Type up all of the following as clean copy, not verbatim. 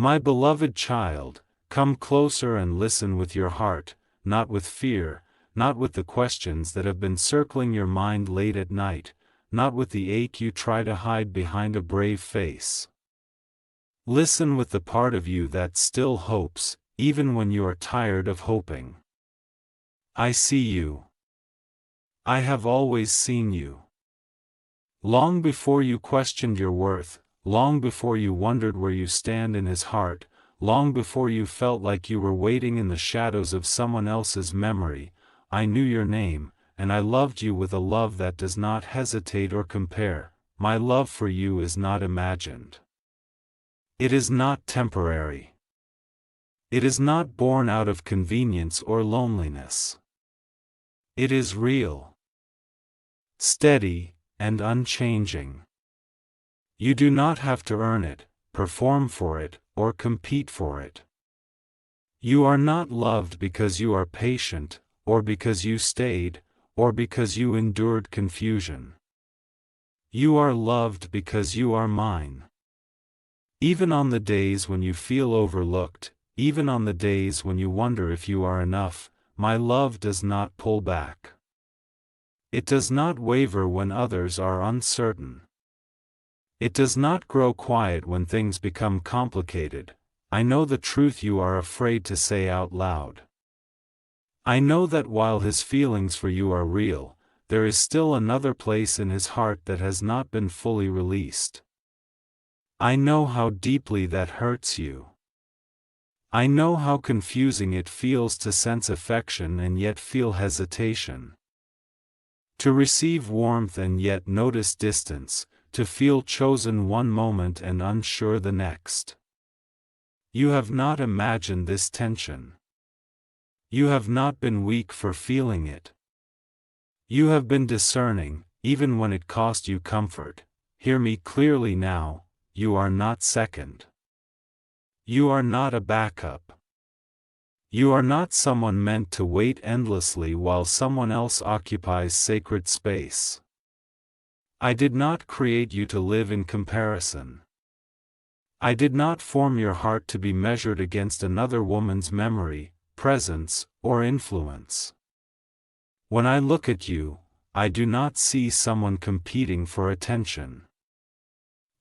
My beloved child, come closer and listen with your heart, not with fear, not with the questions that have been circling your mind late at night, not with the ache you try to hide behind a brave face. Listen with the part of you that still hopes, even when you are tired of hoping. I see you. I have always seen you. Long before you questioned your worth, long before you wondered where you stand in his heart, long before you felt like you were waiting in the shadows of someone else's memory, I knew your name, and I loved you with a love that does not hesitate or compare. My love for you is not imagined. It is not temporary. It is not born out of convenience or loneliness. It is real, steady, and unchanging. You do not have to earn it, perform for it, or compete for it. You are not loved because you are patient, or because you stayed, or because you endured confusion. You are loved because you are mine. Even on the days when you feel overlooked, even on the days when you wonder if you are enough, my love does not pull back. It does not waver when others are uncertain. It does not grow quiet when things become complicated. I know the truth you are afraid to say out loud. I know that while his feelings for you are real, there is still another place in his heart that has not been fully released. I know how deeply that hurts you. I know how confusing it feels to sense affection and yet feel hesitation. To receive warmth and yet notice distance, to feel chosen one moment and unsure the next. You have not imagined this tension. You have not been weak for feeling it. You have been discerning, even when it cost you comfort. Hear me clearly now, you are not second. You are not a backup. You are not someone meant to wait endlessly while someone else occupies sacred space. I did not create you to live in comparison. I did not form your heart to be measured against another woman's memory, presence, or influence. When I look at you, I do not see someone competing for attention.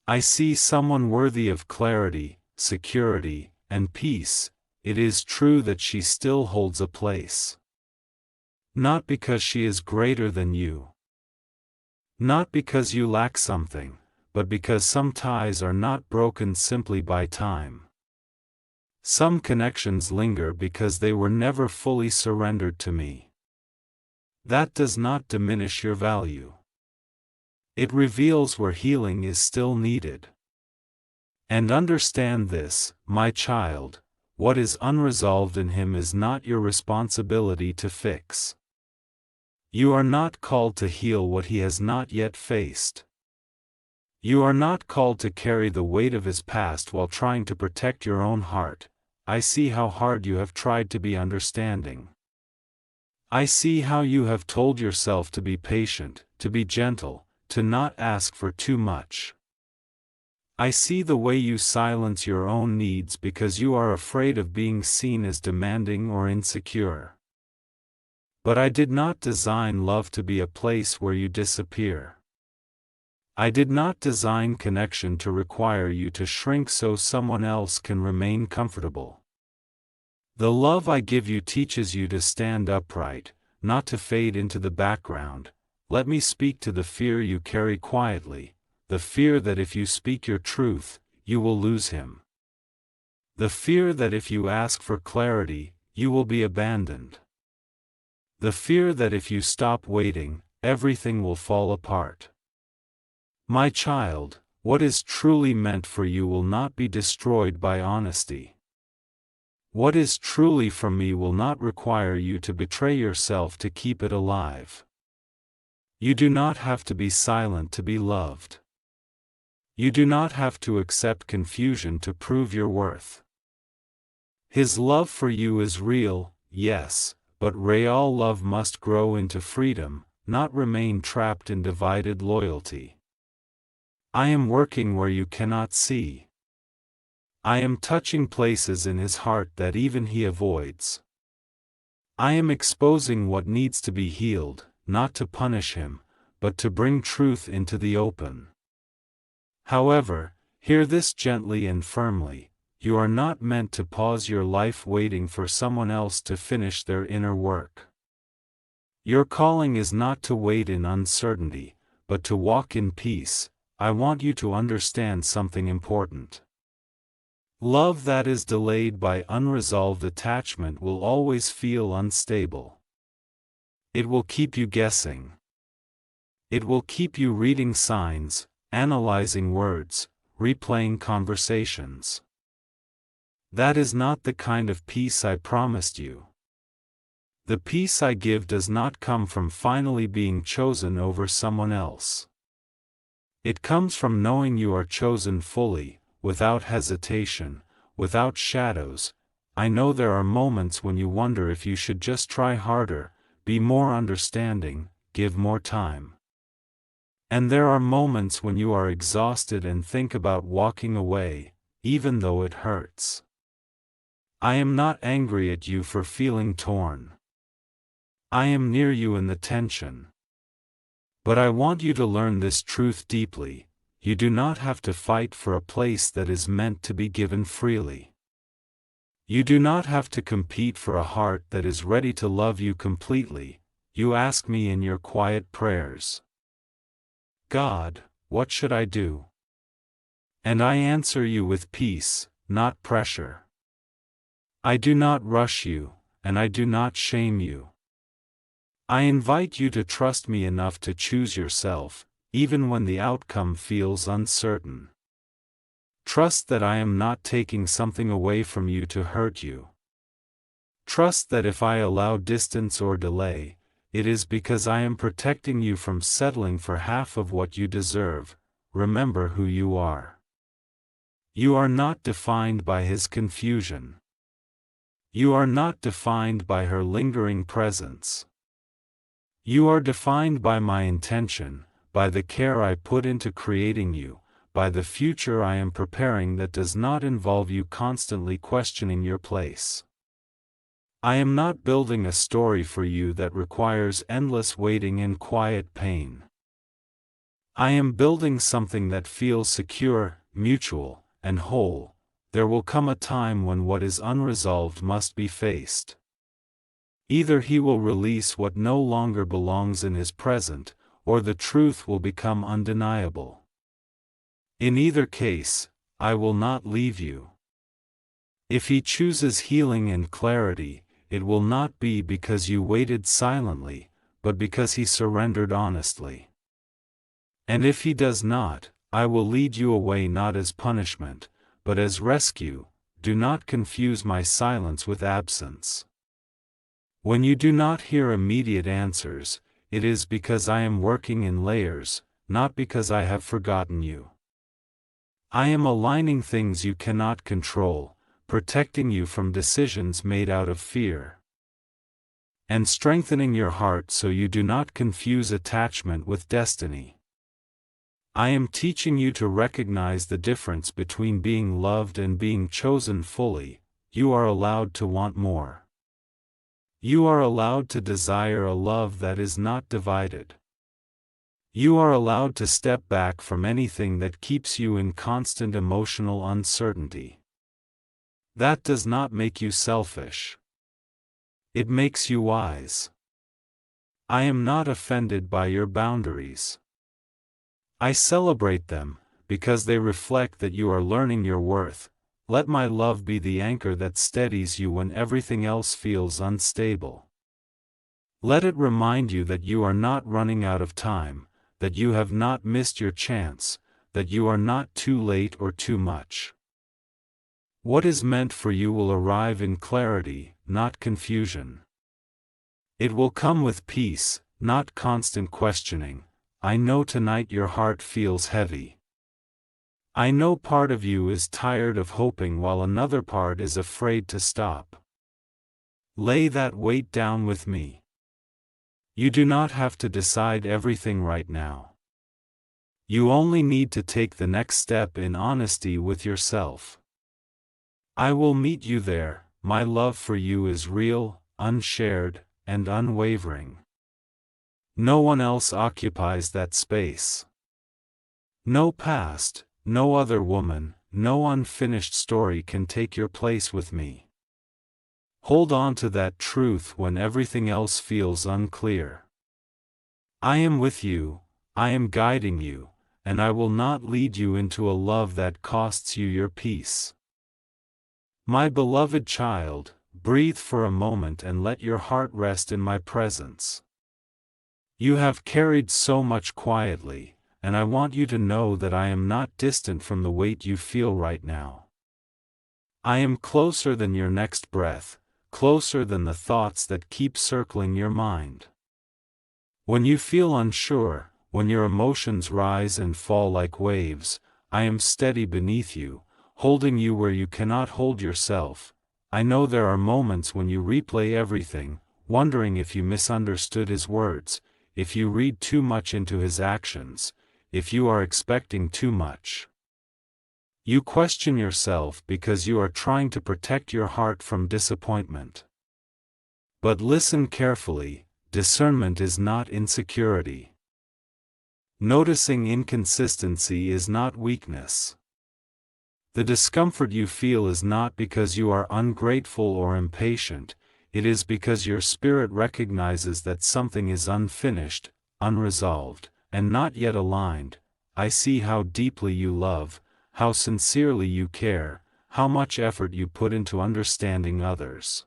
I see someone worthy of clarity, security, and peace. It is true that she still holds a place. Not because she is greater than you. Not because you lack something, but because some ties are not broken simply by time. Some connections linger because they were never fully surrendered to me. That does not diminish your value. It reveals where healing is still needed. And understand this, my child, what is unresolved in him is not your responsibility to fix. You are not called to heal what he has not yet faced. You are not called to carry the weight of his past while trying to protect your own heart. I see how hard you have tried to be understanding. I see how you have told yourself to be patient, to be gentle, to not ask for too much. I see the way you silence your own needs because you are afraid of being seen as demanding or insecure. But I did not design love to be a place where you disappear. I did not design connection to require you to shrink so someone else can remain comfortable. The love I give you teaches you to stand upright, not to fade into the background. Let me speak to the fear you carry quietly, the fear that if you speak your truth, you will lose him. The fear that if you ask for clarity, you will be abandoned. The fear that if you stop waiting, everything will fall apart. My child, what is truly meant for you will not be destroyed by honesty. What is truly from me will not require you to betray yourself to keep it alive. You do not have to be silent to be loved. You do not have to accept confusion to prove your worth. His love for you is real, yes, but real love must grow into freedom, not remain trapped in divided loyalty. I am working where you cannot see. I am touching places in his heart that even he avoids. I am exposing what needs to be healed, not to punish him, but to bring truth into the open. However, hear this gently and firmly: you are not meant to pause your life waiting for someone else to finish their inner work. Your calling is not to wait in uncertainty, but to walk in peace. I want you to understand something important. Love that is delayed by unresolved attachment will always feel unstable. It will keep you guessing. It will keep you reading signs, analyzing words, replaying conversations. That is not the kind of peace I promised you. The peace I give does not come from finally being chosen over someone else. It comes from knowing you are chosen fully, without hesitation, without shadows. I know there are moments when you wonder if you should just try harder, be more understanding, give more time. And there are moments when you are exhausted and think about walking away, even though it hurts. I am not angry at you for feeling torn. I am near you in the tension. But I want you to learn this truth deeply: you do not have to fight for a place that is meant to be given freely. You do not have to compete for a heart that is ready to love you completely. You ask me in your quiet prayers, "God, what should I do?" And I answer you with peace, not pressure. I do not rush you, and I do not shame you. I invite you to trust me enough to choose yourself, even when the outcome feels uncertain. Trust that I am not taking something away from you to hurt you. Trust that if I allow distance or delay, it is because I am protecting you from settling for half of what you deserve. Remember who you are. You are not defined by his confusion. You are not defined by her lingering presence. You are defined by my intention, by the care I put into creating you, by the future I am preparing that does not involve you constantly questioning your place. I am not building a story for you that requires endless waiting and quiet pain. I am building something that feels secure, mutual, and whole. There will come a time when what is unresolved must be faced. Either he will release what no longer belongs in his present, or the truth will become undeniable. In either case, I will not leave you. If he chooses healing and clarity, it will not be because you waited silently, but because he surrendered honestly. And if he does not, I will lead you away not as punishment, but as rescue. Do not confuse my silence with absence. When you do not hear immediate answers, it is because I am working in layers, not because I have forgotten you. I am aligning things you cannot control, protecting you from decisions made out of fear, and strengthening your heart so you do not confuse attachment with destiny. I am teaching you to recognize the difference between being loved and being chosen fully. You are allowed to want more. You are allowed to desire a love that is not divided. You are allowed to step back from anything that keeps you in constant emotional uncertainty. That does not make you selfish. It makes you wise. I am not offended by your boundaries. I celebrate them, because they reflect that you are learning your worth. Let my love be the anchor that steadies you when everything else feels unstable. Let it remind you that you are not running out of time, that you have not missed your chance, that you are not too late or too much. What is meant for you will arrive in clarity, not confusion. It will come with peace, not constant questioning. I know tonight your heart feels heavy. I know part of you is tired of hoping while another part is afraid to stop. Lay that weight down with me. You do not have to decide everything right now. You only need to take the next step in honesty with yourself. I will meet you there. My love for you is real, unshared, and unwavering. No one else occupies that space. No past, no other woman, no unfinished story can take your place with me. Hold on to that truth when everything else feels unclear. I am with you, I am guiding you, and I will not lead you into a love that costs you your peace. My beloved child, breathe for a moment and let your heart rest in my presence. You have carried so much quietly, and I want you to know that I am not distant from the weight you feel right now. I am closer than your next breath, closer than the thoughts that keep circling your mind. When you feel unsure, when your emotions rise and fall like waves, I am steady beneath you, holding you where you cannot hold yourself. I know there are moments when you replay everything, wondering if you misunderstood his words, if you read too much into his actions, if you are expecting too much. You question yourself because you are trying to protect your heart from disappointment. But listen carefully, discernment is not insecurity. Noticing inconsistency is not weakness. The discomfort you feel is not because you are ungrateful or impatient, it is because your spirit recognizes that something is unfinished, unresolved, and not yet aligned. I see how deeply you love, how sincerely you care, how much effort you put into understanding others.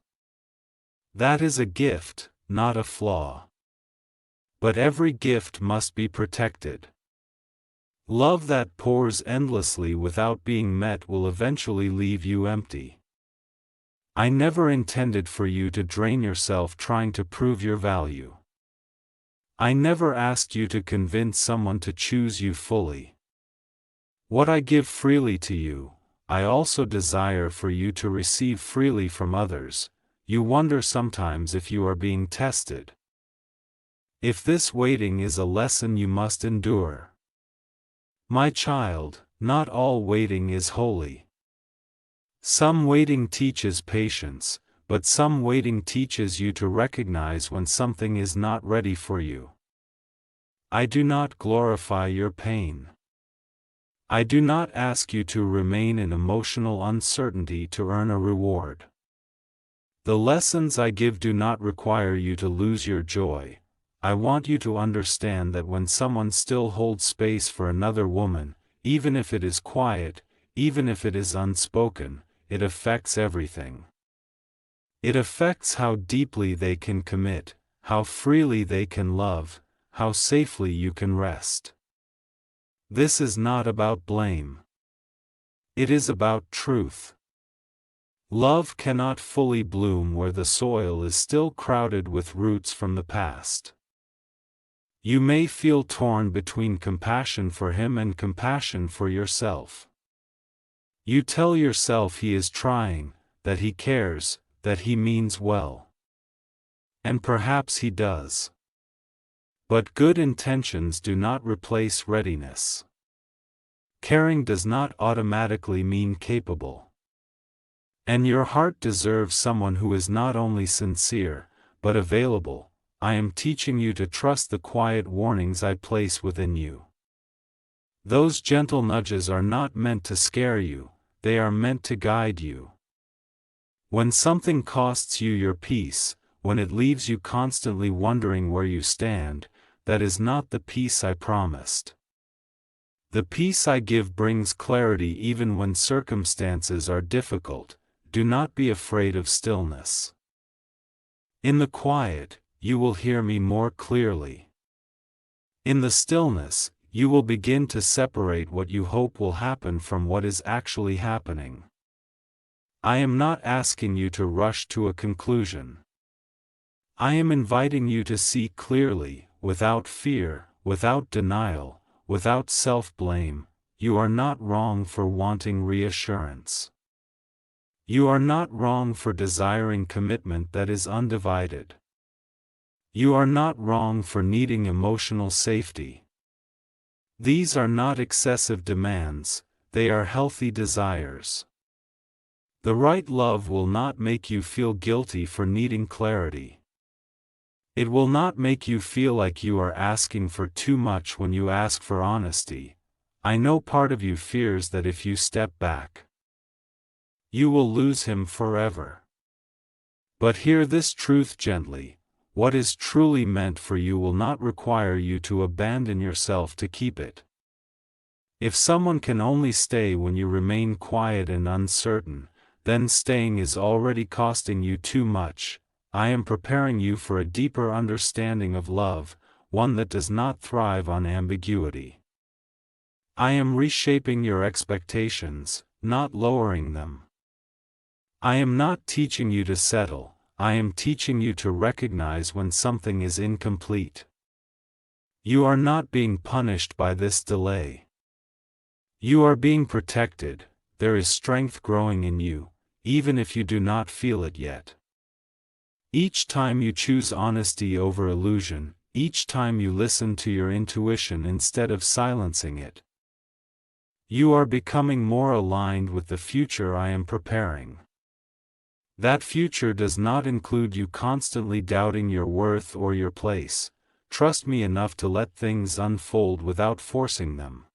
That is a gift, not a flaw. But every gift must be protected. Love that pours endlessly without being met will eventually leave you empty. I never intended for you to drain yourself trying to prove your value. I never asked you to convince someone to choose you fully. What I give freely to you, I also desire for you to receive freely from others. You wonder sometimes if you are being tested. If this waiting is a lesson you must endure. My child, not all waiting is holy. Some waiting teaches patience, but some waiting teaches you to recognize when something is not ready for you. I do not glorify your pain. I do not ask you to remain in emotional uncertainty to earn a reward. The lessons I give do not require you to lose your joy. I want you to understand that when someone still holds space for another woman, even if it is quiet, even if it is unspoken, it affects everything. It affects how deeply they can commit, how freely they can love, how safely you can rest. This is not about blame. It is about truth. Love cannot fully bloom where the soil is still crowded with roots from the past. You may feel torn between compassion for him and compassion for yourself. You tell yourself he is trying, that he cares, that he means well. And perhaps he does. But good intentions do not replace readiness. Caring does not automatically mean capable. And your heart deserves someone who is not only sincere, but available. I am teaching you to trust the quiet warnings I place within you. Those gentle nudges are not meant to scare you, they are meant to guide you. When something costs you your peace, when it leaves you constantly wondering where you stand, that is not the peace I promised. The peace I give brings clarity even when circumstances are difficult. Do not be afraid of stillness. In the quiet, you will hear me more clearly. In the stillness, you will begin to separate what you hope will happen from what is actually happening. I am not asking you to rush to a conclusion. I am inviting you to see clearly, without fear, without denial, without self-blame. You are not wrong for wanting reassurance. You are not wrong for desiring commitment that is undivided. You are not wrong for needing emotional safety. These are not excessive demands, they are healthy desires. The right love will not make you feel guilty for needing clarity. It will not make you feel like you are asking for too much when you ask for honesty. I know part of you fears that if you step back, you will lose him forever. But hear this truth gently: what is truly meant for you will not require you to abandon yourself to keep it. If someone can only stay when you remain quiet and uncertain, then staying is already costing you too much. I am preparing you for a deeper understanding of love, one that does not thrive on ambiguity. I am reshaping your expectations, not lowering them. I am not teaching you to settle, I am teaching you to recognize when something is incomplete. You are not being punished by this delay. You are being protected. There is strength growing in you, even if you do not feel it yet. Each time you choose honesty over illusion, each time you listen to your intuition instead of silencing it, you are becoming more aligned with the future I am preparing. That future does not include you constantly doubting your worth or your place. Trust me enough to let things unfold without forcing them.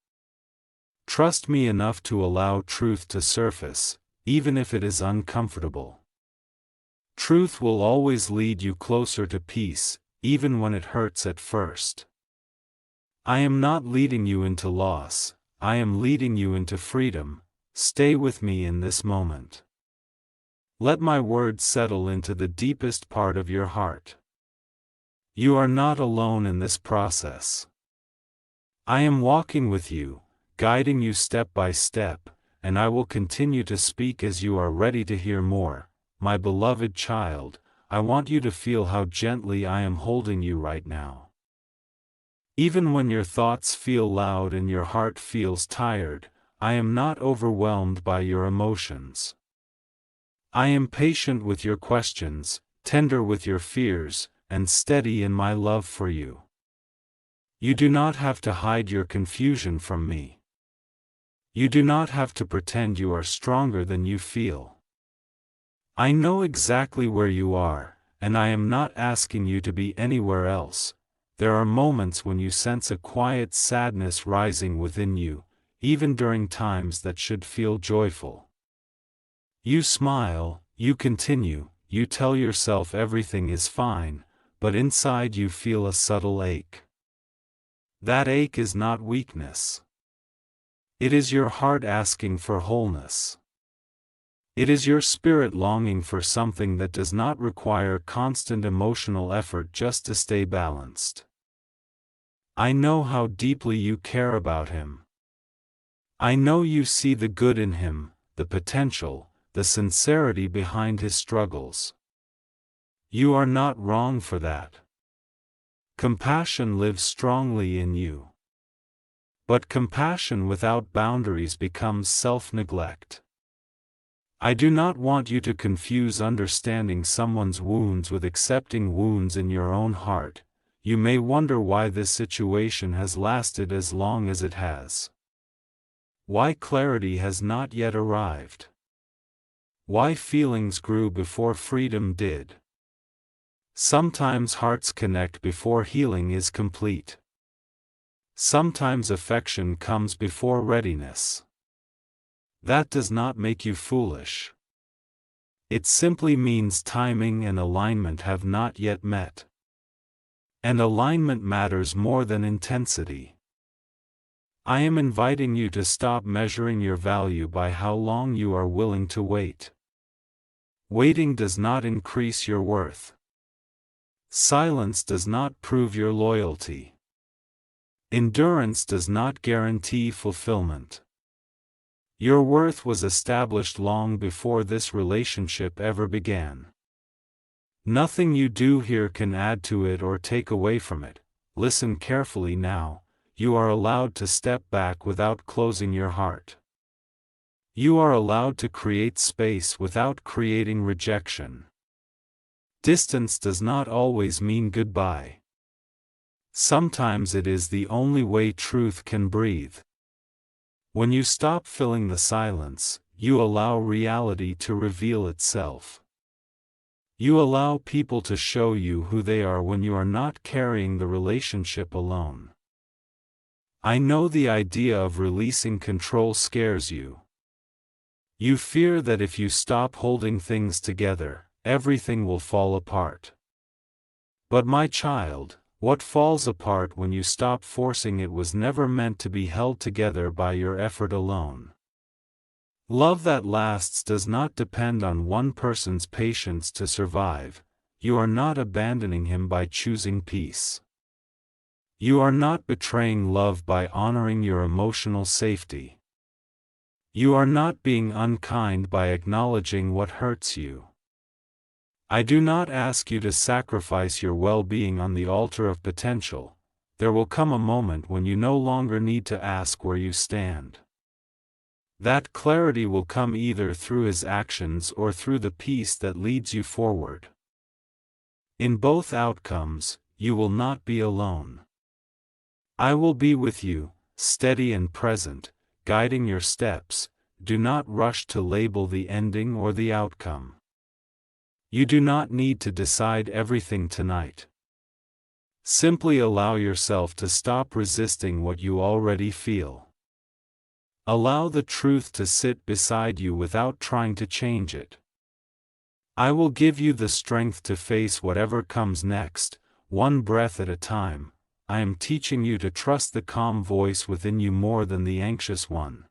Trust me enough to allow truth to surface, even if it is uncomfortable. Truth will always lead you closer to peace, even when it hurts at first. I am not leading you into loss, I am leading you into freedom. Stay with me in this moment. Let my words settle into the deepest part of your heart. You are not alone in this process. I am walking with you, guiding you step by step, and I will continue to speak as you are ready to hear more. My beloved child, I want you to feel how gently I am holding you right now. Even when your thoughts feel loud and your heart feels tired, I am not overwhelmed by your emotions. I am patient with your questions, tender with your fears, and steady in my love for you. You do not have to hide your confusion from me. You do not have to pretend you are stronger than you feel. I know exactly where you are, and I am not asking you to be anywhere else. There are moments when you sense a quiet sadness rising within you, even during times that should feel joyful. You smile, you continue, you tell yourself everything is fine, but inside you feel a subtle ache. That ache is not weakness. It is your heart asking for wholeness. It is your spirit longing for something that does not require constant emotional effort just to stay balanced. I know how deeply you care about him. I know you see the good in him, the potential, the sincerity behind his struggles. You are not wrong for that. Compassion lives strongly in you. But compassion without boundaries becomes self-neglect. I do not want you to confuse understanding someone's wounds with accepting wounds in your own heart. You may wonder why this situation has lasted as long as it has. Why clarity has not yet arrived. Why feelings grew before freedom did. Sometimes hearts connect before healing is complete. Sometimes affection comes before readiness. That does not make you foolish. It simply means timing and alignment have not yet met. And alignment matters more than intensity. I am inviting you to stop measuring your value by how long you are willing to wait. Waiting does not increase your worth. Silence does not prove your loyalty. Endurance does not guarantee fulfillment. Your worth was established long before this relationship ever began. Nothing you do here can add to it or take away from it. Listen carefully now. You are allowed to step back without closing your heart. You are allowed to create space without creating rejection. Distance does not always mean goodbye. Sometimes it is the only way truth can breathe. When you stop filling the silence, you allow reality to reveal itself. You allow people to show you who they are when you are not carrying the relationship alone. I know the idea of releasing control scares you. You fear that if you stop holding things together, everything will fall apart. But my child, what falls apart when you stop forcing it was never meant to be held together by your effort alone. Love that lasts does not depend on one person's patience to survive. You are not abandoning him by choosing peace. You are not betraying love by honoring your emotional safety. You are not being unkind by acknowledging what hurts you. I do not ask you to sacrifice your well-being on the altar of potential. There will come a moment when you no longer need to ask where you stand. That clarity will come either through his actions or through the peace that leads you forward. In both outcomes, you will not be alone. I will be with you, steady and present, guiding your steps. Do not rush to label the ending or the outcome. You do not need to decide everything tonight. Simply allow yourself to stop resisting what you already feel. Allow the truth to sit beside you without trying to change it. I will give you the strength to face whatever comes next, one breath at a time. I am teaching you to trust the calm voice within you more than the anxious one.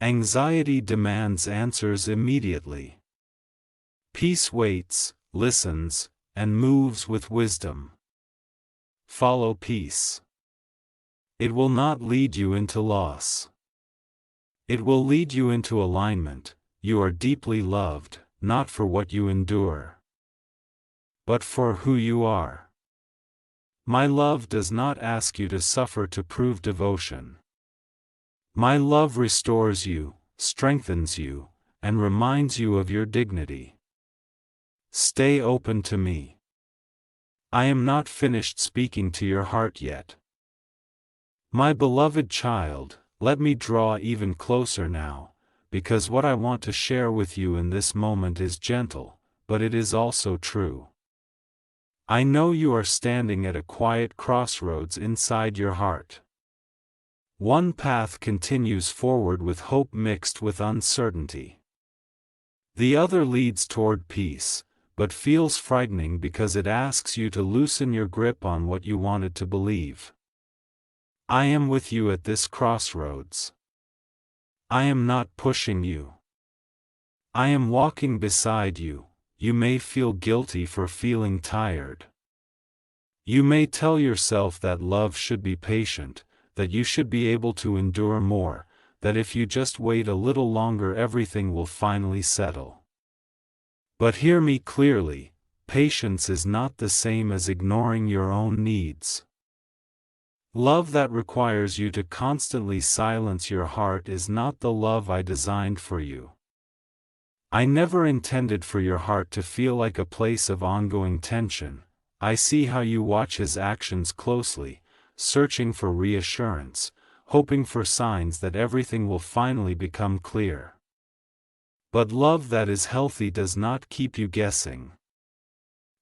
Anxiety demands answers immediately. Peace waits, listens, and moves with wisdom. Follow peace. It will not lead you into loss. It will lead you into alignment. You are deeply loved, not for what you endure, but for who you are. My love does not ask you to suffer to prove devotion. My love restores you, strengthens you, and reminds you of your dignity. Stay open to me. I am not finished speaking to your heart yet. My beloved child, let me draw even closer now, because what I want to share with you in this moment is gentle, but it is also true. I know you are standing at a quiet crossroads inside your heart. One path continues forward with hope mixed with uncertainty. The other leads toward peace, but feels frightening because it asks you to loosen your grip on what you wanted to believe. I am with you at this crossroads. I am not pushing you. I am walking beside you. You may feel guilty for feeling tired. You may tell yourself that love should be patient, that you should be able to endure more, that if you just wait a little longer everything will finally settle. But hear me clearly, patience is not the same as ignoring your own needs. Love that requires you to constantly silence your heart is not the love I designed for you. I never intended for your heart to feel like a place of ongoing tension. I see how you watch his actions closely, searching for reassurance, hoping for signs that everything will finally become clear. But love that is healthy does not keep you guessing.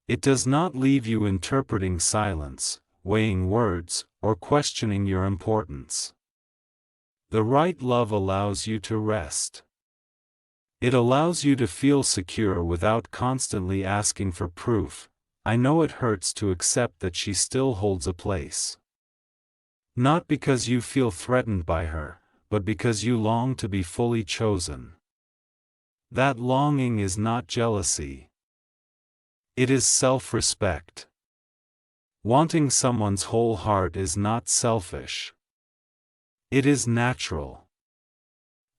It does not leave you interpreting silence, weighing words, or questioning your importance. The right love allows you to rest. It allows you to feel secure without constantly asking for proof. I know it hurts to accept that she still holds a place. Not because you feel threatened by her, but because you long to be fully chosen. That longing is not jealousy. It is self-respect. Wanting someone's whole heart is not selfish. It is natural.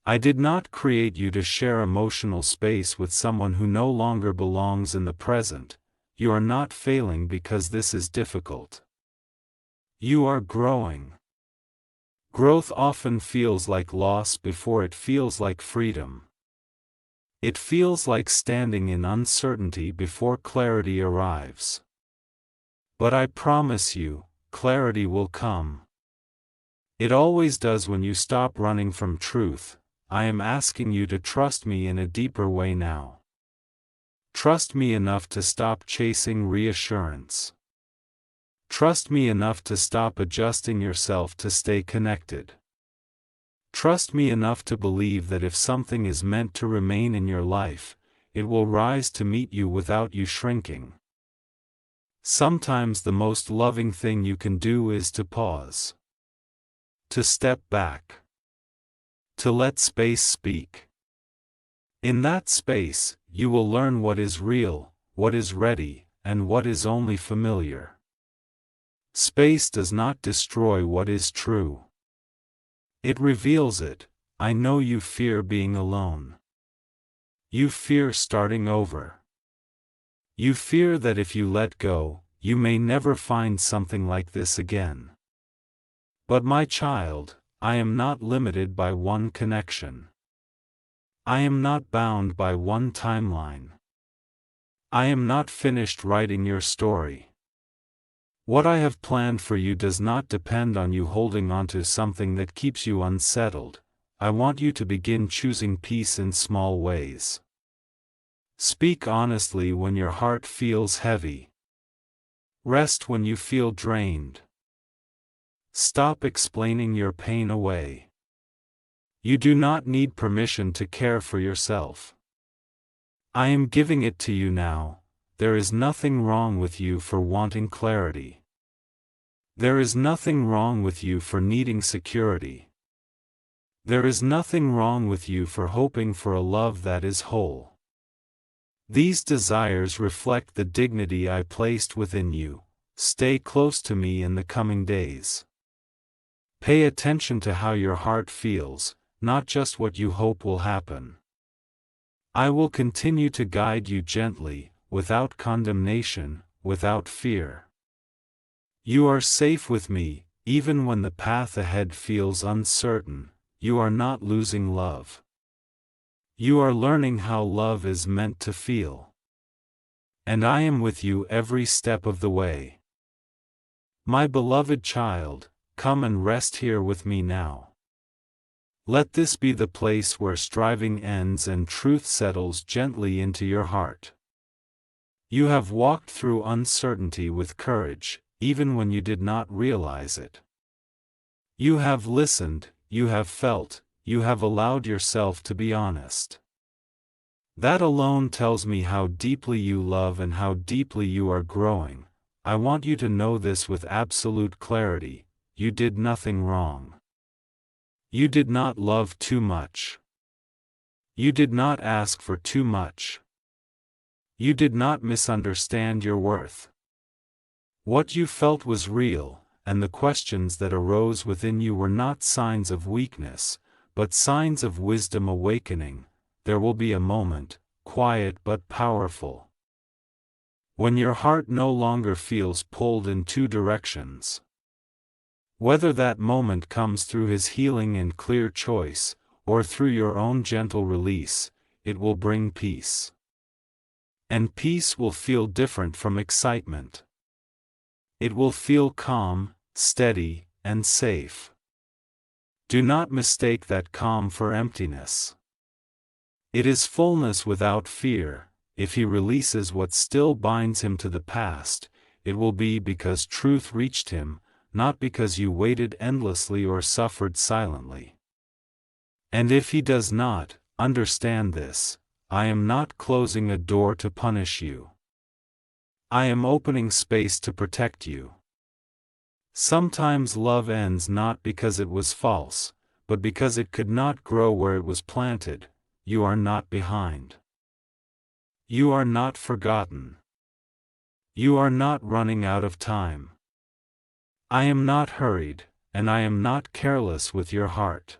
I did not create you to share emotional space with someone who no longer belongs in the present. You are not failing because this is difficult. You are growing. Growth often feels like loss before it feels like freedom. It feels like standing in uncertainty before clarity arrives. But I promise you, clarity will come. It always does when you stop running from truth. I am asking you to trust me in a deeper way now. Trust me enough to stop chasing reassurance. Trust me enough to stop adjusting yourself to stay connected. Trust me enough to believe that if something is meant to remain in your life, it will rise to meet you without you shrinking. Sometimes the most loving thing you can do is to pause. To step back. To let space speak. In that space, you will learn what is real, what is ready, and what is only familiar. Space does not destroy what is true. It reveals it. I know you fear being alone. You fear starting over. You fear that if you let go, you may never find something like this again. But my child, I am not limited by one connection. I am not bound by one timeline. I am not finished writing your story. What I have planned for you does not depend on you holding onto something that keeps you unsettled. I want you to begin choosing peace in small ways. Speak honestly when your heart feels heavy. Rest when you feel drained. Stop explaining your pain away. You do not need permission to care for yourself. I am giving it to you now. There is nothing wrong with you for wanting clarity. There is nothing wrong with you for needing security. There is nothing wrong with you for hoping for a love that is whole. These desires reflect the dignity I placed within you. Stay close to me in the coming days. Pay attention to how your heart feels, not just what you hope will happen. I will continue to guide you gently, without condemnation, without fear. You are safe with me, even when the path ahead feels uncertain. You are not losing love. You are learning how love is meant to feel. And I am with you every step of the way. My beloved child, come and rest here with me now. Let this be the place where striving ends and truth settles gently into your heart. You have walked through uncertainty with courage, even when you did not realize it. You have listened, you have felt, you have allowed yourself to be honest. That alone tells me how deeply you love and how deeply you are growing. I want you to know this with absolute clarity. You did nothing wrong. You did not love too much. You did not ask for too much. You did not misunderstand your worth. What you felt was real, and the questions that arose within you were not signs of weakness, but signs of wisdom awakening. There will be a moment, quiet but powerful, when your heart no longer feels pulled in two directions. Whether that moment comes through His healing and clear choice, or through your own gentle release, it will bring peace. And peace will feel different from excitement. It will feel calm, steady, and safe. Do not mistake that calm for emptiness. It is fullness without fear. If He releases what still binds him to the past, it will be because truth reached him, not because you waited endlessly or suffered silently. And if He does not, understand this: I am not closing a door to punish you. I am opening space to protect you. Sometimes love ends not because it was false, but because it could not grow where it was planted. You are not behind. You are not forgotten. You are not running out of time. I am not hurried, and I am not careless with your heart.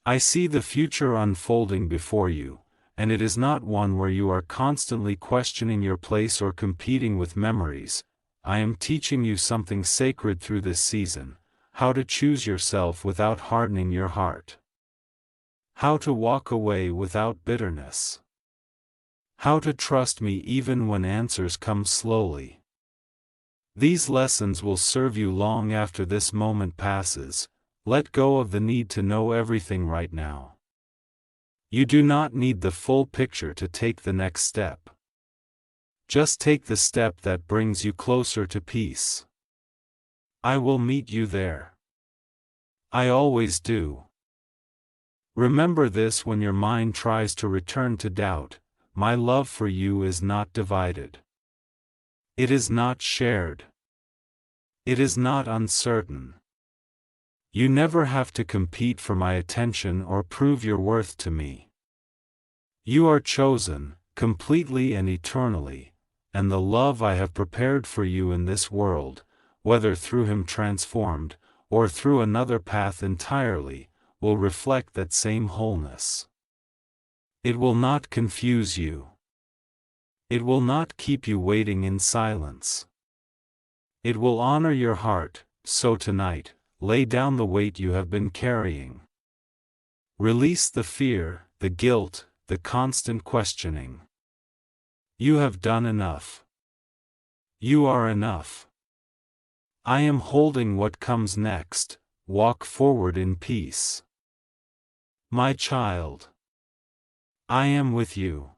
I see the future unfolding before you, and it is not one where you are constantly questioning your place or competing with memories. I am teaching you something sacred through this season: how to choose yourself without hardening your heart. How to walk away without bitterness. How to trust me even when answers come slowly. These lessons will serve you long after this moment passes. Let go of the need to know everything right now. You do not need the full picture to take the next step. Just take the step that brings you closer to peace. I will meet you there. I always do. Remember this when your mind tries to return to doubt: my love for you is not divided. It is not shared. It is not uncertain. You never have to compete for my attention or prove your worth to me. You are chosen, completely and eternally, and the love I have prepared for you in this world, whether through him transformed, or through another path entirely, will reflect that same wholeness. It will not confuse you. It will not keep you waiting in silence. It will honor your heart. So tonight, lay down the weight you have been carrying. Release the fear, the guilt, the constant questioning. You have done enough. You are enough. I am holding what comes next. Walk forward in peace. My child. I am with you.